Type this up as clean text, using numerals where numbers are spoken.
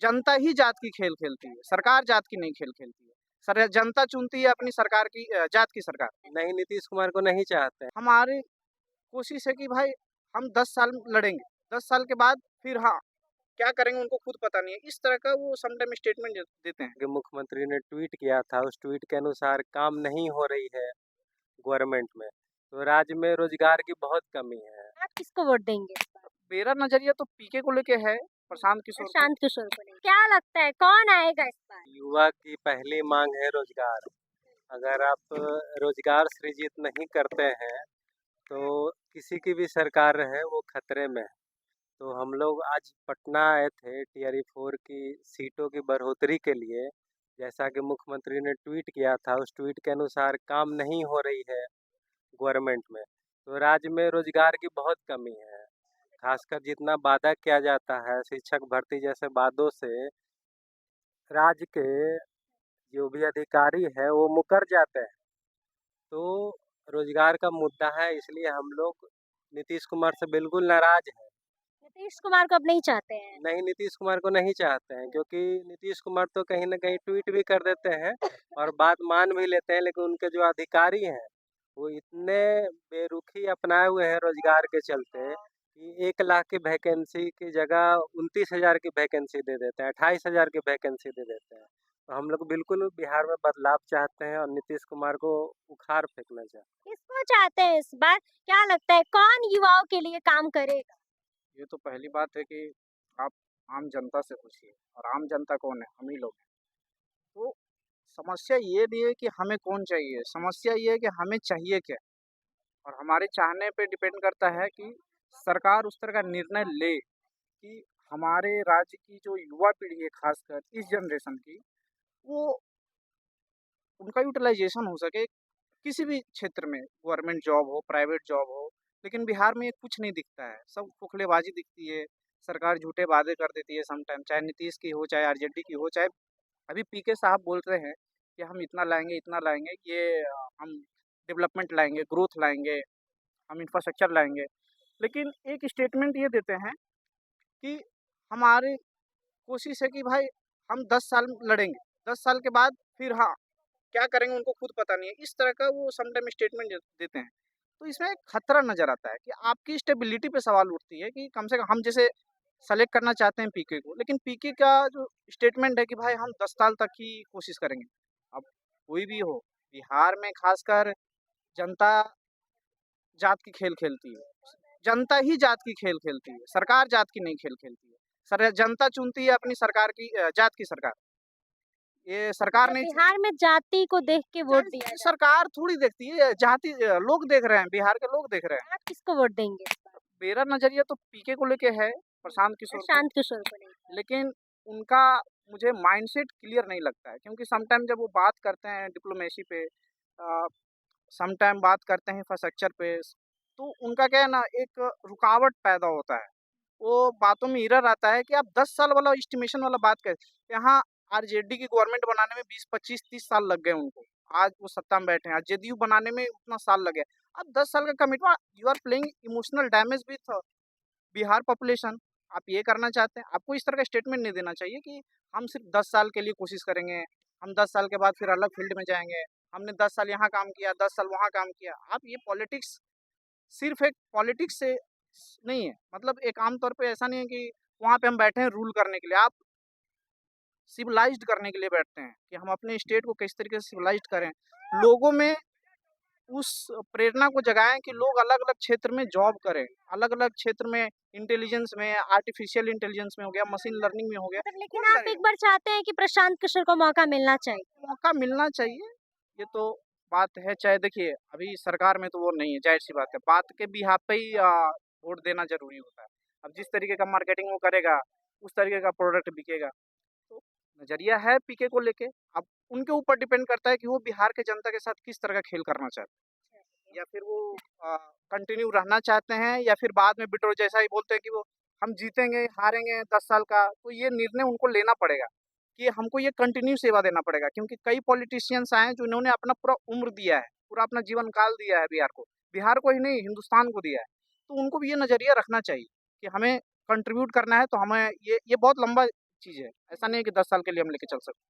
जनता ही जात की खेल खेलती है, सरकार जात की नहीं खेल खेलती है। जनता चुनती है अपनी सरकार की जात की सरकार। नहीं, नीतीश कुमार को नहीं चाहते हैं। हमारी कोशिश है कि भाई हम 10 साल लड़ेंगे, 10 साल के बाद फिर हाँ, क्या करेंगे उनको खुद पता नहीं है। इस तरह का वो समटाइम स्टेटमेंट देते हैं। कि मुख्यमंत्री ने ट्वीट किया था, उस ट्वीट के अनुसार काम नहीं हो रही है गवर्नमेंट में, तो राज्य में रोजगार की बहुत कमी है। आप किसको वोट देंगे इस बार? मेरा नजरिया तो पीके को लेके है, प्रशांत किशोर को। प्रशांत किशोर को नहीं। क्या लगता है कौन आएगा इस बार? युवा की पहली मांग है रोजगार। अगर आप रोजगार सृजित नहीं करते हैं, तो किसी की भी सरकार रहे वो खतरे में है। तो हम लोग आज पटना आए थे टीआरई 4 की सीटों की बढ़ोतरी के लिए। जैसा कि मुख्यमंत्री ने ट्वीट किया था, उस ट्वीट के अनुसार काम नहीं हो रही है गवर्नमेंट में, तो राज्य में रोजगार की बहुत कमी है। खासकर जितना वादा किया जाता है शिक्षक भर्ती जैसे वादों से, राज्य के जो भी अधिकारी है वो मुकर जाते हैं। तो रोजगार का मुद्दा है, इसलिए हम लोग नीतीश कुमार से बिल्कुल नाराज हैं। नीतीश कुमार को अब नहीं चाहते हैं। नहीं, नीतीश कुमार को नहीं चाहते हैं, क्योंकि नीतीश कुमार तो कहीं न कहीं ट्वीट भी कर देते हैं और बात मान भी लेते हैं, लेकिन उनके जो अधिकारी हैं, वो इतने बेरुखी अपनाए हुए हैं रोजगार के चलते कि 1 लाख की वैकेंसी की जगह 29,000 की वैकेंसी दे देते हैं, 28,000 की वैकेंसी दे देते हैं। तो हम लोग बिल्कुल बिहार में बदलाव चाहते हैं और नीतीश कुमार को उखाड़ फेंकना चाहते हैं। किसको चाहते हैं इस बार? क्या लगता है कौन युवाओं के लिए काम करेगा? ये तो पहली बात है कि आप आम जनता से पूछिए, और आम जनता कौन है? हम ही लोग हैं। तो समस्या ये नहीं है कि हमें कौन चाहिए, समस्या ये है कि हमें चाहिए क्या? और हमारे चाहने पे डिपेंड करता है कि सरकार उस तरह का निर्णय ले कि हमारे राज्य की जो युवा पीढ़ी है, खासकर इस जनरेशन की, वो उनका यूटिलाइजेशन हो सके किसी भी क्षेत्र में, गवर्नमेंट जॉब हो, प्राइवेट जॉब हो। लेकिन बिहार में ये कुछ नहीं दिखता है, सब खोखलेबाजी दिखती है। सरकार झूठे वादे कर देती है समटाइम, चाहे नीतीश की हो, चाहे आरजेडी की हो, चाहे अभी पीके साहब बोल रहे हैं कि हम इतना लाएँगे, ये हम डेवलपमेंट लाएँगे, ग्रोथ लाएँगे, हम इंफ्रास्ट्रक्चर लाएँगे। लेकिन एक स्टेटमेंट ये देते हैं कि हमारी कोशिश है कि भाई हम 10 साल लड़ेंगे, 10 साल के बाद फिर हाँ, क्या करेंगे उनको खुद पता नहीं है। इस तरह का वो समटाइम स्टेटमेंट देते हैं। तो इसमें एक खतरा नज़र आता है कि आपकी स्टेबिलिटी पे सवाल उठती है कि कम से कम हम जैसे सेलेक्ट करना चाहते हैं पीके को, लेकिन पीके का जो स्टेटमेंट है कि भाई हम 10 साल तक ही कोशिश करेंगे। अब कोई भी हो, बिहार में खासकर जनता जात की खेल खेलती है। जनता ही जात की खेल खेलती है, सरकार जात की नहीं खेल खेलती है। जनता चुनती है अपनी सरकार की जात की सरकार। ये सरकार मतलब नहीं चुन बिहार में जाति को देख के वोट दिया जाता सरकार थोड़ी देखती है, जाति लोग देख रहे हैं, बिहार के लोग देख रहे हैं। है। आप किसको वोट देंगे इस बार? मेरा नज़रिया तो पीके को लेके है, प्रशांत किशोर को। प्रशांत किशोर को नहीं। लेकिन उनका मुझे माइंडसेट क्लियर नहीं लगता है, क्योंकि समटाइम जब वो बात करते हैं डिप्लोमेसी पे, समटाइम बात करते हैं इंफ्रास्ट्रक्चर पे, तो उनका क्या है ना, एक रुकावट पैदा होता है। वो बातों में एरर आता है कि आप 10 साल वाला एस्टिमेशन वाला बात करें। यहाँ आरजेडी की गवर्नमेंट बनाने में 20, 25, 30 साल लग गए उनको। आज वो सत्ता में बैठे हैं। आज जेडीयू बनाने में उतना साल लग गया। अब 10 साल का commitment, you are playing emotional damage with Bihar population. आप ये करना चाहते हैं, आपको इस तरह का स्टेटमेंट नहीं देना चाहिए कि हम सिर्फ 10 साल के लिए कोशिश करेंगे, हम 10 साल के बाद फिर अलग फील्ड में जाएँगे, हमने 10 साल यहाँ काम किया, 10 साल वहाँ काम किया। आप ये पॉलिटिक्स सिर्फ एक पॉलिटिक्स से नहीं है, मतलब एक आम तौर पे ऐसा नहीं है कि वहाँ पे हम बैठे हैं रूल करने के लिए, आप सिविलाइज्ड करने के लिए बैठते हैं कि हम अपने स्टेट को किस तरीके से सिविलाइज्ड करें। लोगों में उस प्रेरणा को जगाएँ कि लोग अलग-अलग क्षेत्र में जॉब करें, अलग-अलग क्षेत्र में इंटेलिजेंस में, आर्टिफिशियल इंटेलिजेंस में हो गया, मशीन लर्निंग में हो गया, मतलब लेकिन कौन आप एक करेगा? बार चाहते हैं कि प्रशांत किशोर को मौका मिलना चाहिए। मौका मिलना चाहिए, ये तो बात है। चाहे देखिए, अभी सरकार में तो वो नहीं है, ज़ाहिर-सी बात है। बात के बिहाफ़ पे ही वोट देना ज़रूरी होता है। अब जिस तरीके का मार्केटिंग वो करेगा, उस तरीके का प्रोडक्ट बिकेगा। तो नज़रिया है पीके को लेके, अब उनके ऊपर डिपेंड करता है कि वो बिहार के जनता के साथ किस तरह का खेल करना चाहते हैं। या फिर वो कंटिन्यू रहना चाहते हैं, या फिर बाद में विड्रॉ, जैसा ही बोलते हैं कि वो हम जीतेंगे, हारेंगे 10 साल का, तो ये निर्णय उनको लेना पड़ेगा कि हमको ये कंटिन्यू सेवा देना पड़ेगा। क्योंकि कई पॉलिटिशियंस आए हैं जिन्होंने अपना पूरा उम्र दिया है, पूरा अपना जीवन काल दिया है बिहार को। बिहार को ही नहीं, हिंदुस्तान को दिया है। तो उनको भी ये नज़रिया रखना चाहिए कि हमें कंट्रीब्यूट करना है, तो हमें ये बहुत लंबा चीज़ है। ऐसा नहीं है कि 10 साल के लिए हम लेके चल सकते।